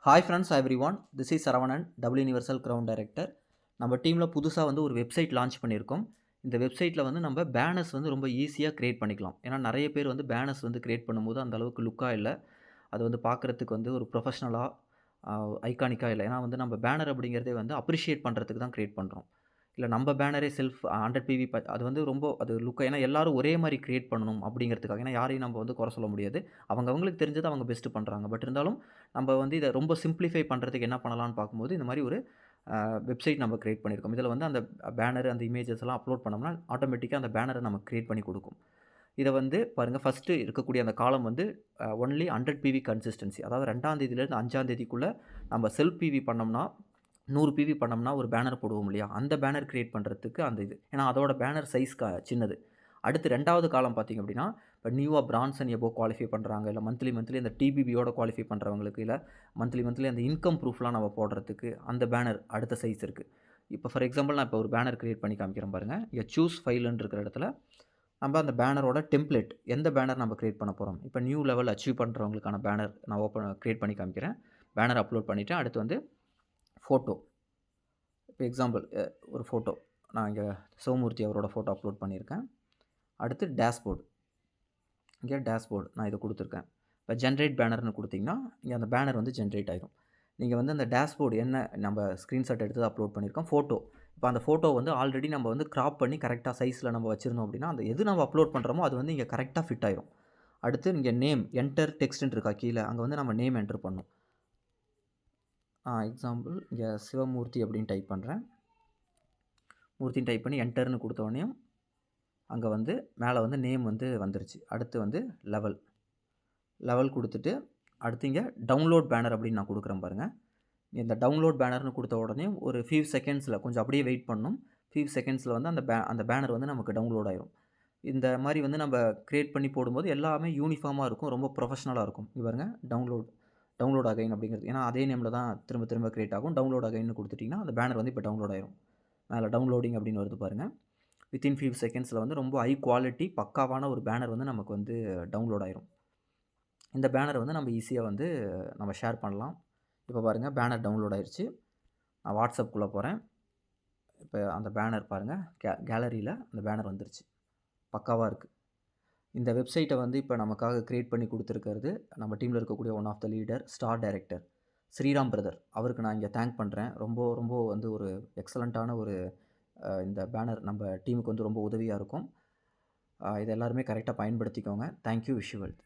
Hi friends everyone, this is Saravanan, double universal crown director. நம்ம டீமில் புதுசாக வந்து ஒரு வெப்சைட் லான்ச் பண்ணியிருக்கோம். இந்த வெப்சைட்டில் வந்து நம்ம பேனர்ஸ் வந்து ரொம்ப ஈஸியாக கிரியேட் பண்ணிக்கலாம். ஏன்னா நிறைய பேர் வந்து பேனர்ஸ் வந்து கிரியேட் பண்ணும்போது அந்த அளவுக்கு லுக்காக இல்லை. அது வந்து பார்க்குறதுக்கு வந்து ஒரு ப்ரொஃபஷ்னலாக ஐகானிக்காக இல்லை. ஏன்னா வந்து நம்ம பேனர் அப்படிங்கிறதே வந்து அப்ரிஷியேட் பண்ணுறதுக்கு தான் கிரியேட் பண்ணுறோம். இல்லை நம்ம பேனரே செல்ஃப் 100 பிவி அது வந்து ரொம்ப அது லுக்காக, ஏன்னா எல்லாரும் ஒரே மாதிரி கிரியேட் பண்ணணும் அப்படிங்கிறதுக்காக. ஏன்னா யாரையும் நம்ம வந்து குறை சொல்ல முடியாது. அவங்களுக்கு தெரிஞ்சதை அவங்க பெஸ்ட்டு பண்ணுறாங்க. பட் இருந்தாலும் நம்ம வந்து இதை ரொம்ப சிம்பிளிஃபை பண்ணுறதுக்கு என்ன பண்ணலாம்னு பார்க்கும்போது இந்த மாதிரி ஒரு வெப்சைட் நம்ம கிரியேட் பண்ணியிருக்கோம். இதில் வந்து அந்த பேனர் அந்த இமேஜஸ் எல்லாம் அப்லோட் பண்ணோம்னா ஆட்டோமேட்டிக்காக அந்த பேனரை நம்ம கிரியேட் பண்ணி கொடுக்கும். இதை வந்து பாருங்கள், ஃபஸ்ட்டு இருக்கக்கூடிய அந்த காலம் வந்து ஒன்லி 100 பிவி கன்சிஸ்டன்சி, அதாவது 2ஆம் தேதியிலேருந்து 5ஆம் தேதிக்குள்ளே நம்ம செல்ஃப் பிவி பண்ணோம்னா 100 பிவி பண்ணோம்னா ஒரு பேனர் போடுவோம் இல்லையா, அந்த பேனர் கிரியேட் பண்ணுறதுக்கு அந்த இது. ஏன்னா அதோட பேனர் சைஸ் சின்னது. அடுத்து 2வது காலம் பார்த்திங்க அப்படின்னா, இப்போ நியூவாக பிரான்ஸ் அண்ட் எபோவ் குவாலிஃபை பண்ணுறாங்க, இல்லை மந்த்லி இந்த டிபிபியோட குவாலிஃபை பண்ணுறவங்களுக்கு, இல்லை மந்த்லி அந்த இன்கம் ப்ரூஃப்லாம் நம்ம போடுறதுக்கு அந்த பேனர் அடுத்த சைஸ் இருக்குது. இப்போ ஃபார் எக்ஸாம்பிள் நான் இப்போ ஒரு பேனர் கிரியேட் பண்ணி காமிக்கிறேன் பாருங்கள். இங்கே சூஸ் ஃபைலுன்னு இருக்கிற இடத்துல நம்ம அந்த பேனரோட டெம்ப்ளேட், எந்த பேனர் நம்ம கிரியேட் பண்ண போகிறோம், இப்போ நியூ லெவல் அச்சீவ் பண்ணுறவங்களுக்கான பேனர் நான் கிரியேட் பண்ணி காமிக்கிறேன். பேனர் அப்லோட் பண்ணிவிட்டேன். அடுத்து வந்து ஃபோட்டோ. இப்போ எக்ஸாம்பிள் ஒரு ஃபோட்டோ நான் இங்கே சிவமூர்த்தி அவரோட ஃபோட்டோ அப்லோட் பண்ணியிருக்கேன். அடுத்து டேஷ்போர்டு. இங்கே டேஷ்போர்டு நான் இதை கொடுத்துருக்கேன். இப்போ ஜென்ரேட் பேனர்னு கொடுத்திங்கன்னா இங்கே அந்த பேனர் வந்து ஜென்ரேட் ஆகிடும். நீங்கள் வந்து அந்த டேஷ்போர்டு என்ன நம்ம ஸ்க்ரீன்ஷாட் எடுத்து அப்லோட் பண்ணியிருக்கோம். ஃபோட்டோ, இப்போ அந்த ஃபோட்டோ வந்து ஆல்ரெடி நம்ம வந்து கிராப் பண்ணி கரெக்டாக சைஸில் நம்ம வச்சுருந்தோம் அப்படின்னா அந்த எது நம்ம அப்லோட் பண்ணுறோமோ அது வந்து இங்கே கரெக்டாக ஃபிட் ஆயிடும். அடுத்து இங்கே நேம் என்டர் டெக்ஸ்ட்னு இருக்கா கீழே, அங்கே வந்து நம்ம நேம் என்டர் பண்ணணும். எக்ஸாம்பிள் இங்கே சிவமூர்த்தி அப்படின்னு டைப் பண்ணுறேன். மூர்த்தின்னு டைப் பண்ணி என்டர்னு கொடுத்தோடனே அங்கே வந்து மேலே வந்து நேம் வந்து வந்துருச்சு. அடுத்து வந்து லெவல் கொடுத்துட்டு அடுத்து இங்கே டவுன்லோட் பேனர் அப்படின்னு நான் கொடுக்குறேன் பாருங்கள். இந்த டவுன்லோட் பேனர்னு கொடுத்த உடனே ஒரு ஃபியூ செகண்ட்ஸில் கொஞ்சம் அப்படியே வெயிட் பண்ணணும். ஃபியூ செகண்ட்ஸில் வந்து அந்த பேனர் வந்து நமக்கு டவுன்லோட் ஆயிரும். இந்த மாதிரி வந்து நம்ம க்ரியேட் பண்ணி போடும்போது எல்லாமே யூனிஃபார்மாக இருக்கும், ரொம்ப ப்ரொஃபஷ்னலாக இருக்கும். இது பாருங்கள், டவுன்லோட் அகைன் அப்படிங்கிறது, ஏன்னா அதே நேமில் தான் திரும்ப க்ரியேட் ஆகும். டவுன்லோட் அகைன்னு கொடுத்துட்டிங்கன்னா அந்த பேனர் வந்து இப்போ டவுன்லோட் ஆயிரும். மேலே டவுன்லோடிங் அப்படின்னு வருது பாருங்கள். வித்தின் ஃபியூ செகண்ட்ஸில் வந்து ரொம்ப ஹை குவாலிட்டி பக்காவான ஒரு பேனர் வந்து நமக்கு வந்து டவுன்லோட் ஆயிரும். இந்த பேனரை வந்து நம்ம ஈஸியாக வந்து நம்ம ஷேர் பண்ணலாம். இப்போ பாருங்கள், பேனர் டவுன்லோட் ஆயிடுச்சு. நான் வாட்ஸ்அப்புக்குள்ளே போகிறேன். இப்போ அந்த பேனர் பாருங்கள், கேலரியில் அந்த பேனர் வந்துருச்சு. பக்காவாக இருக்குது. இந்த வெப்சைட்டை வந்து இப்போ நமக்காக க்ரியேட் பண்ணி கொடுத்துருக்கிறது நம்ம டீமில் இருக்கக்கூடிய one of the leader, star director Sriram brother. அவருக்கு நான் இங்கே தேங்க் பண்ணுறேன். ரொம்ப வந்து ஒரு எக்ஸலண்ட்டான ஒரு இந்த பேனர் நம்ம டீமுக்கு வந்து ரொம்ப உதவியாக இருக்கும். இதை எல்லாருமே கரெக்டாக பயன்படுத்திக்கோங்க. Thank you, wish you well.